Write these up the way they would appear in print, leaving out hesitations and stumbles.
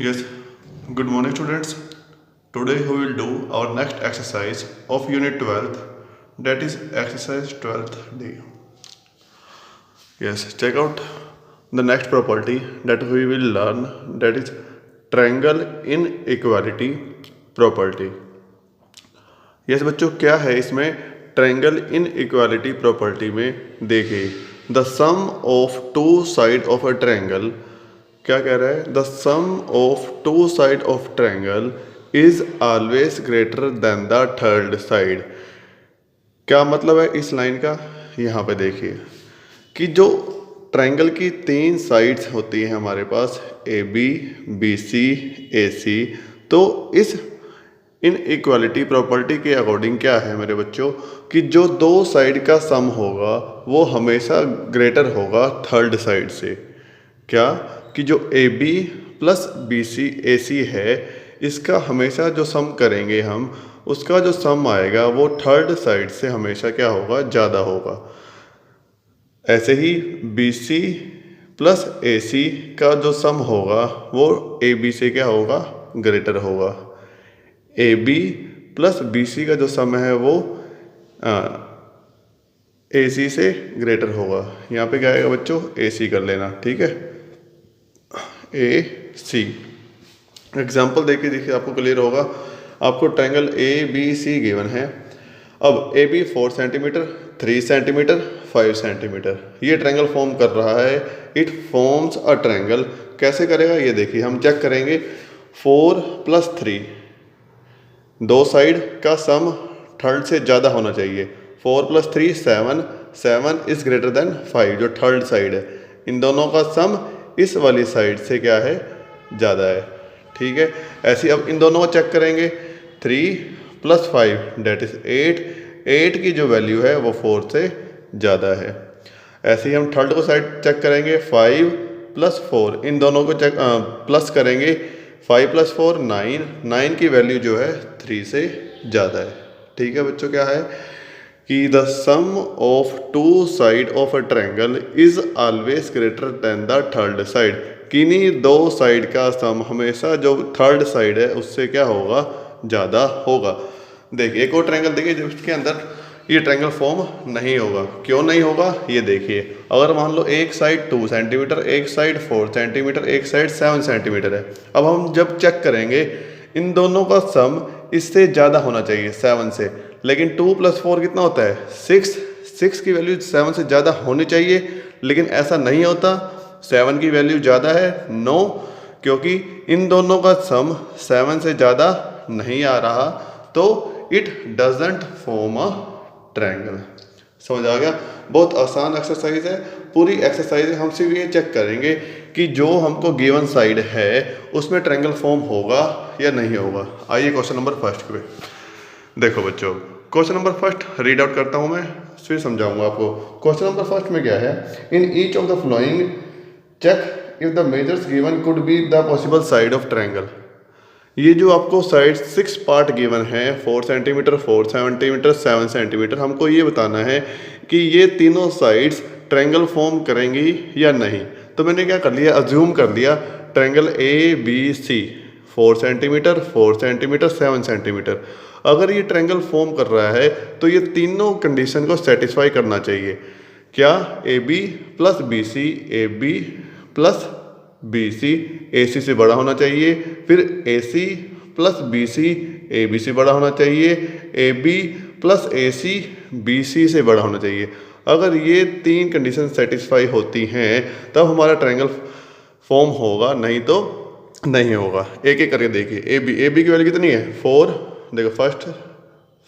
Yes, good morning students. Today we will do our next exercise of unit 12th, that is exercise 12th D. Yes, check out the next property that we will learn, that is triangle inequality property. Yes बच्चों, क्या है इसमें triangle inequality property में? देखिए, the sum of two side of a triangle, क्या कह रहा है? The sum of two side of triangle is always greater than the third side. क्या मतलब है इस लाइन का? यहाँ पे देखिए कि जो ट्रायंगल की तीन साइड्स होती हैं हमारे पास, A B, B C, A सी, तो इस इनइक्वालिटी प्रॉपर्टी के अकॉर्डिंग क्या है मेरे बच्चों कि जो दो साइड का सम होगा वो हमेशा ग्रेटर होगा थर्ड साइड से। क्या कि जो A B plus B C A C है, इसका हमेशा जो सम करेंगे हम, उसका जो सम आएगा वो थर्ड साइड से हमेशा क्या होगा? ज़्यादा होगा। ऐसे ही बी सी प्लस ए सी का जो सम होगा वो ए बी से क्या होगा? ग्रेटर होगा। A B plus B C का जो सम है वो ए सी से ग्रेटर होगा। यहाँ पे क्या आएगा बच्चों? ए सी कर लेना, ठीक है, ए सी। एग्जाम्पल देखिए आपको क्लियर होगा। आपको triangle A B C given है। अब A B 4 centimetre, 3 centimetre, 5 centimetre ये ट्रायंगल फॉर्म कर रहा है। It forms a triangle. कैसे करेगा ये देखिए, हम चेक करेंगे। 4 प्लस 3, दो साइड का सम थर्ड से ज़्यादा होना चाहिए। 4 प्लस 3 7, 7 इज ग्रेटर देन 5 जो थर्ड साइड है। इन दोनों का सम इस वाली साइड से क्या है? ज़्यादा है, ठीक है। ऐसे अब इन दोनों को चेक करेंगे। 3 प्लस 5 डेट इज 8, 8 की जो वैल्यू है वो 4 से ज़्यादा है। ऐसे ही हम थर्ड को साइड चेक करेंगे। 5 प्लस 4, इन दोनों को चेक प्लस करेंगे। 5 प्लस 4 9, 9 की वैल्यू जो है 3 से ज़्यादा है, ठीक है बच्चों। क्या है कि the sum of two side of a triangle is always greater than the third side. किन्हीं दो साइड का सम हमेशा जो थर्ड साइड है उससे क्या होगा? ज़्यादा होगा। देखिए एक और ट्रायंगल देखिए जिसके अंदर ये ट्रायंगल फॉर्म नहीं होगा। क्यों नहीं होगा ये देखिए। अगर मान लो एक साइड 2 सेंटीमीटर, एक साइड 4 सेंटीमीटर, एक साइड 7 सेंटीमीटर है। अब हम जब चेक करेंगे इन दोनों का सम इससे ज़्यादा होना चाहिए 7 से, लेकिन 2 प्लस 4 कितना होता है? 6। 6 की वैल्यू 7 से ज़्यादा होनी चाहिए, लेकिन ऐसा नहीं होता। 7 की वैल्यू ज़्यादा है? नो, क्योंकि इन दोनों का सम 7 से ज़्यादा नहीं आ रहा, तो it doesn't form a triangle. समझ आ गया? बहुत आसान एक्सरसाइज है। पूरी एक्सरसाइज हम सिर्फ ये चेक करेंगे कि जो हमको गिवन साइड है उसमें ट्रायंगल फॉर्म होगा या नहीं होगा। आइए क्वेश्चन नंबर फर्स्ट पे देखो बच्चों। Question number first read out करता हूँ मैं, फिर समझाऊंगा आपको। क्वेश्चन नंबर फर्स्ट में क्या है? In each of the following check if the measures given could be the possible side of triangle. ये जो आपको साइड 6 पार्ट गिवन है, 4 सेंटीमीटर, 4 सेंटीमीटर, 7 सेंटीमीटर, हमको ये बताना है कि ये तीनों साइड्स ट्रायंगल फॉर्म करेंगी या नहीं। तो मैंने क्या कर लिया? अज्यूम कर लिया triangle A B C 4 centimetre, 4 centimetre, 7 centimetre. अगर ये ट्रायंगल फॉर्म कर रहा है तो ये तीनों कंडीशन को सेटिस्फाई करना चाहिए। क्या? A B plus B C, A B plus B C A C से बड़ा होना चाहिए। फिर A C plus B C A B से बड़ा होना चाहिए। A B plus A C B C से बड़ा होना चाहिए। अगर ये तीन कंडीशन सेटिस्फाई होती हैं तब हमारा ट्रायंगल फॉर्म होगा, नहीं तो नहीं होगा। एक एक करके देखिए। ए बी की वैल्यू कितनी है? 4। देखो फर्स्ट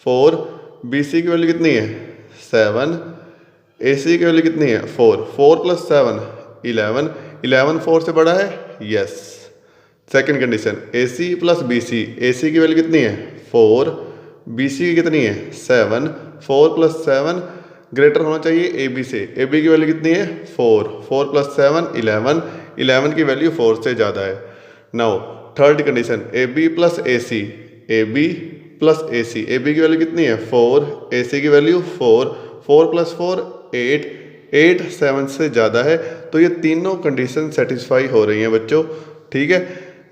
4। बी सी की वैल्यू कितनी है? 7। ए सी की वैल्यू कितनी है? 4। 4 प्लस 7 11। 11 4 से बड़ा है? Yes. Second condition A C plus B C, A सी की वैल्यू कितनी है? 4। बी सी की कितनी है? 7। 4 प्लस 7 ग्रेटर होना चाहिए ए बी से। ए बी की वैल्यू कितनी है? 4। 4 प्लस 7 11। 11 की वैल्यू 4 से ज़्यादा है। Now third condition A B plus A C, A B plus A C, A B की वैल्यू कितनी है? 4। ए सी की वैल्यू 4। 4 प्लस 4 8। 8 7 से ज़्यादा है। तो ये तीनों कंडीशन सेटिस्फाई हो रही हैं बच्चों, ठीक है।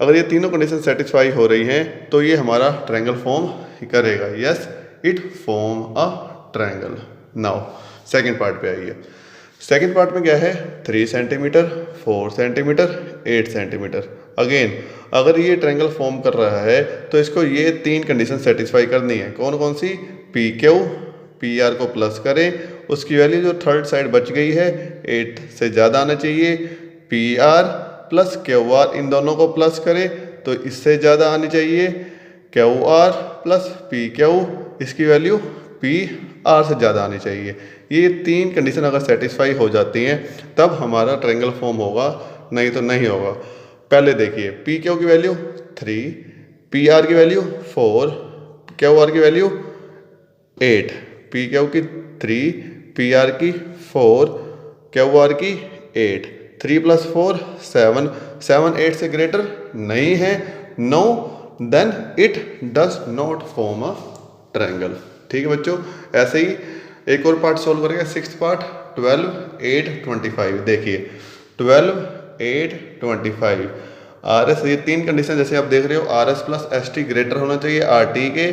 अगर ये तीनों कंडीशन सेटिस्फाई हो रही हैं तो ये हमारा ट्रायंगल फॉर्म करेगा। Yes, it form a triangle. Now second part पे आइए। सेकंड पार्ट में क्या है, 3 सेंटीमीटर, 4 सेंटीमीटर, 8 सेंटीमीटर। अगेन अगर ये ट्रायंगल फॉर्म कर रहा है तो इसको ये 3 कंडीशन सेटिस्फाई करनी है। कौन कौन सी, पी क्यू, पी आर को प्लस करें, उसकी वैल्यू जो थर्ड साइड बच गई है 8 से ज़्यादा आना चाहिए। P R plus Q R, इन दोनों को प्लस करें तो इससे ज़्यादा आनी चाहिए। Q R plus P Q, इसकी वैल्यू पी आर से ज़्यादा आनी चाहिए। ये 3 कंडीशन अगर सेटिस्फाई हो जाती हैं तब हमारा ट्रायंगल फॉर्म होगा, नहीं तो नहीं होगा। पहले देखिए, पी क्यू की वैल्यू 3, पी आर की वैल्यू 4, क्यू आर की वैल्यू 8। पी क्यू की 3, पी आर की 4, क्यू आर की 8। 3 + 4 7, 7 8 से ग्रेटर नहीं है, no, then it does not form a triangle. ठीक है बच्चों, ऐसे ही एक और पार्ट सोल्व करेंगे, 6th पार्ट। 12 8 25। देखिए 12 8 25 आर एस, ये 3 कंडीशन जैसे आप देख रहे हो, R S plus S T greater होना चाहिए आर टी के,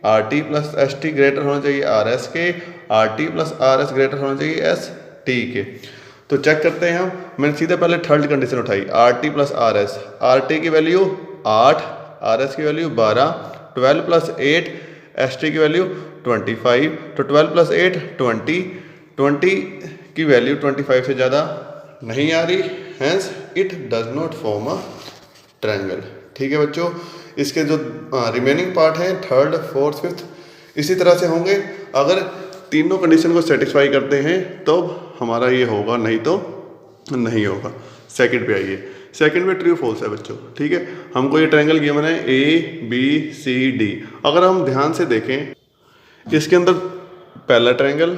R T plus S T greater होना चाहिए आर एस के, R T plus R S greater होना चाहिए एस टी के। तो चेक करते हैं हम। मैंने सीधे पहले थर्ड कंडीशन उठाई, R T plus R S. R T की वैल्यू 8, आर एस की वैल्यू 12, 12 + 8, एस टी की वैल्यू 25। तो 12 + 8 20, 20 की वैल्यू 25 से ज़्यादा नहीं आ रही, hence it does not form a triangle. ठीक है बच्चों, इसके जो रिमेनिंग पार्ट हैं, थर्ड, फोर्थ, फिफ्थ, इसी तरह से होंगे। अगर तीनों कंडीशन को सेटिस्फाई करते हैं तो हमारा ये होगा, नहीं तो नहीं होगा। सेकंड पे आइए। सेकंड में ट्रू फॉल्स है बच्चों। ठीक है, हमको ये ट्रायंगल गिवन है ए बी सी डी। अगर हम ध्यान से देखें, इसके अंदर पहला ट्रायंगल,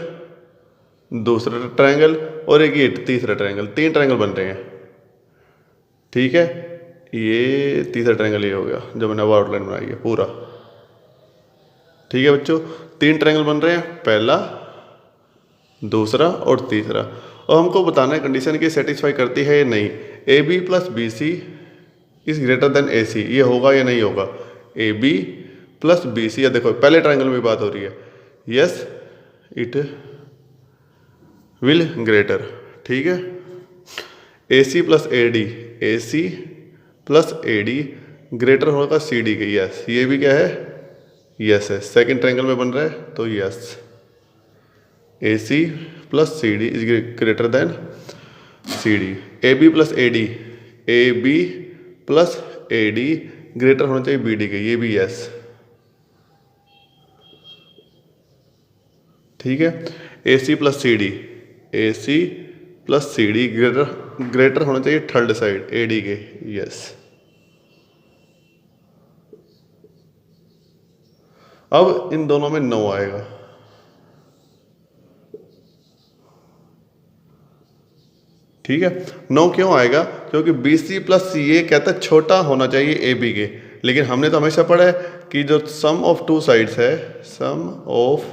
दूसरा ट्रायंगल और एक ये तीसरा ट्रायंगल, 3 ट्रायंगल बन रहे हैं। ठीक है, ये तीसरा ट्रायंगल ये हो गया जो मैंने अब आउटलाइन बनाई है पूरा। ठीक है बच्चों, 3 ट्रायंगल बन रहे हैं, पहला, दूसरा और तीसरा। और हमको बताना है कंडीशन की सेटिस्फाई करती है या नहीं। A B plus B C is greater than A C, ये होगा या नहीं होगा। A B plus B C, या देखो पहले ट्रायंगल में बात हो रही है, यस इट विल ग्रेटर। ठीक है, A C plus A D, A C plus A D greater होगा सी डी के, यस, ये भी क्या है, यस है, सेकेंड ट्रायंगल में बन रहा है तो yes. A C plus C D is greater than C D. A B plus A D, A B plus A D greater होना चाहिए बी डी के, ये भी यस। ठीक है, A C plus C D, A C plus C D greater होना चाहिए third side A D के, यस। अब इन दोनों में 9 आएगा। ठीक है, 9 क्यों आएगा, क्योंकि बी सी प्लस सी ए कहता है छोटा होना चाहिए ए बी के, लेकिन हमने तो हमेशा पढ़ा है कि जो सम ऑफ टू साइड्स है, sum of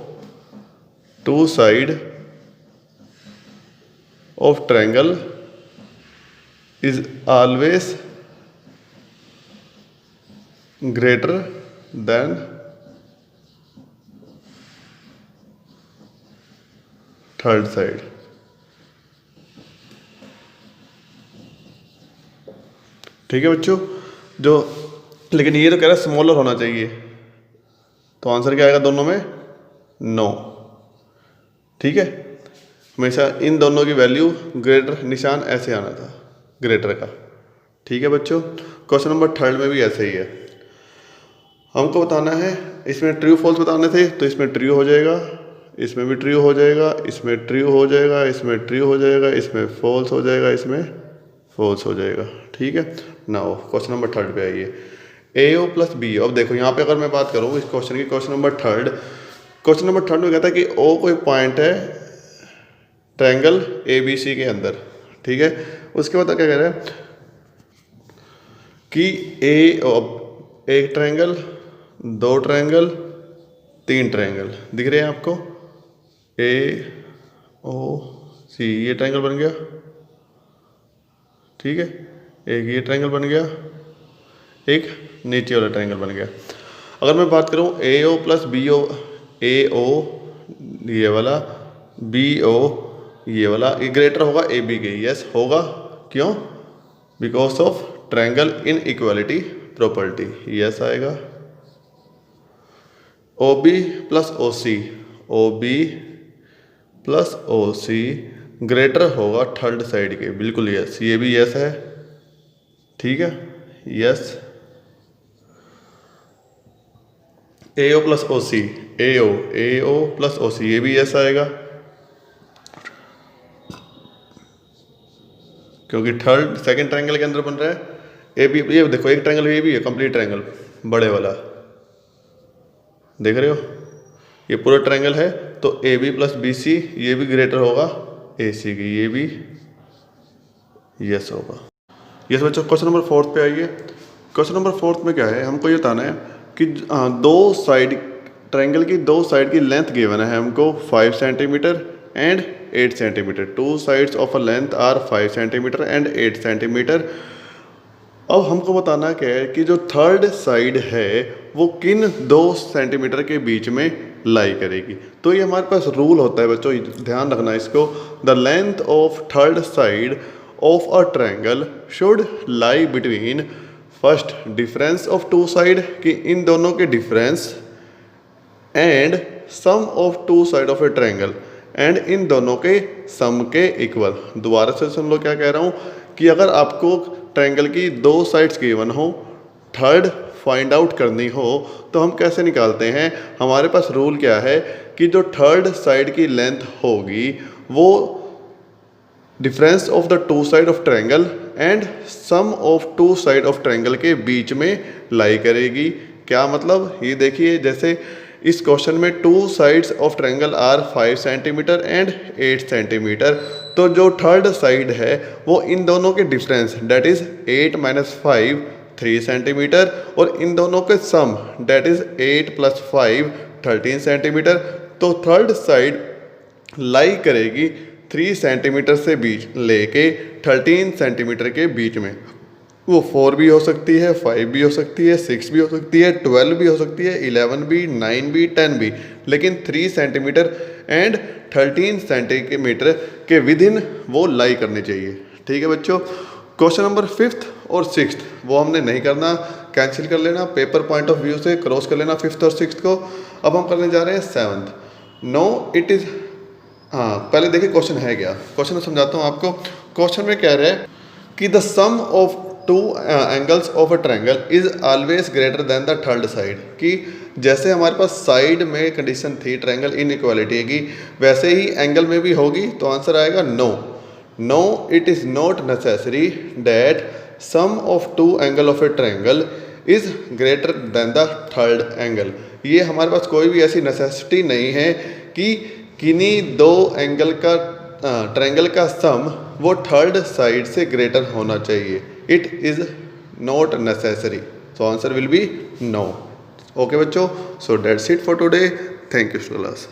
two side of triangle is always greater than third side. ठीक है बच्चों, जो लेकिन ये तो कह रहा है स्मॉलर होना चाहिए, तो आंसर क्या आएगा दोनों में, 9। ठीक है, हमेशा इन दोनों की वैल्यू ग्रेटर, निशान ऐसे आना था ग्रेटर का। ठीक है बच्चों, क्वेश्चन नंबर थर्ड में भी ऐसे ही है। हमको बताना है, इसमें ट्रू फॉल्स बताने थे तो इसमें ट्रू हो जाएगा, इसमें भी ट्रू हो जाएगा, इसमें ट्रू हो जाएगा, इसमें ट्रू हो जाएगा, इसमें फॉल्स हो जाएगा, इसमें फॉल्स हो जाएगा। ठीक है, नाउ क्वेश्चन नंबर थर्ड पे आइए। ए ओ प्लस बी, अब देखो यहाँ पे अगर मैं बात करूँ इस क्वेश्चन की, क्वेश्चन नंबर थर्ड में कहता है कि ओ कोई पॉइंट है ट्रायंगल ए बी सी के अंदर। ठीक है, उसके बाद क्या कह रहा है कि एक ट्रायंगल, 2 ट्रायंगल, 3 ट्रायंगल दिख रहे हैं आपको, ए ओ सी, ये ट्रायंगल बन गया। ठीक है, एक ये ट्रायंगल बन गया, एक नीचे वाला ट्रायंगल बन गया। अगर मैं बात करूँ ए ओ प्लस बी ओ, ए ओ ये वाला, बी ओ ये वाला, ये ग्रेटर होगा ए बी के। यस होगा, क्यों? Because of triangle in equality property. Yes आएगा। ओ बी प्लस ओ सी, ओ बी प्लस ओ सी ग्रेटर होगा थर्ड साइड के। बिल्कुल यस, ये भी यस है, ठीक है, यस। ए ओ प्लस ओ सी, ए ओ प्लस ओ सी, ये भी यस आएगा, क्योंकि थर्ड सेकंड ट्रायंगल के अंदर बन रहा है। ए बी, ये देखो एक ट्रायंगल ये भी है कंप्लीट ट्रायंगल, बड़े वाला देख रहे हो, ये पूरा ट्रायंगल है। तो A B plus B C ये भी ग्रेटर होगा ए सी की, ये भी यस होगा। यस बच्चों, क्वेश्चन नंबर 4 पे आइए। क्वेश्चन नंबर 4 में क्या है, हमको ये बताना है कि दो साइड ट्रायंगल की दो साइड की लेंथ गिवन है हमको 5 centimetre and 8 centimetre. Two sides of a length are 5 centimetre and 8 centimetre. अब हमको बताना क्या है कि जो थर्ड साइड है वो किन 2 सेंटीमीटर के बीच में लाई करेगी। तो ये हमारे पास रूल होता है बच्चों, ध्यान रखना इसको। The length of third side of a triangle should lie between first difference of two side, कि इन दोनों के difference, and sum of two side of a triangle, and इन दोनों के सम के इक्वल। दोबारा से सुन लो क्या कह रहा हूँ, कि अगर आपको ट्रायंगल की 2 साइड्स गिवन हो, थर्ड फाइंड आउट करनी हो, तो हम कैसे निकालते हैं? हमारे पास रूल क्या है कि जो थर्ड साइड की लेंथ होगी वो difference of the two side of triangle and sum of two side of triangle के बीच में लाई करेगी। क्या मतलब? ये देखिए, जैसे इस क्वेश्चन में two sides of triangle are 5 centimetre and 8 centimetre. तो जो थर्ड साइड है वो इन दोनों के difference, that is 8 minus 5 3 centimetre, और इन दोनों के sum, that is 8 plus 5 13 centimetre. तो थर्ड साइड लाई करेगी 3 सेंटीमीटर से बीच लेके 13 सेंटीमीटर के बीच में। वो 4 भी हो सकती है, 5 भी हो सकती है, 6 भी हो सकती है, 12 भी हो सकती है, 11 भी, 9 भी, 10 भी, लेकिन 3 सेंटीमीटर एंड 13 सेंटीमीटर के विद इन वो लाई करनी चाहिए। ठीक है बच्चों। क्वेश्चन नंबर 5th और 6th वो हमने नहीं करना, कैंसिल कर लेना, पेपर पॉइंट ऑफ व्यू से क्रॉस कर लेना 5th और 6th को। अब हम करने जा रहे हैं 7th। नो इट इज़, हाँ पहले देखिए क्वेश्चन है क्या। क्वेश्चन में समझाता हूँ आपको। क्वेश्चन में कह रहा है कि the sum of two angles of a triangle is always greater than the third side, कि जैसे हमारे पास साइड में कंडीशन थी ट्रायंगल इनइक्वालिटी की, वैसे ही एंगल में भी होगी। तो आंसर आएगा no. No it is not necessary that sum of two angle of a triangle is greater than the third angle. ये हमारे पास कोई भी ऐसी नेसेसिटी नहीं है कि किन्हीं 2 एंगल का ट्रायंगल का सम वो थर्ड साइड से ग्रेटर होना चाहिए। It is not necessary. So answer will be no. Okay बच्चों, so that's it for today. Thank you class.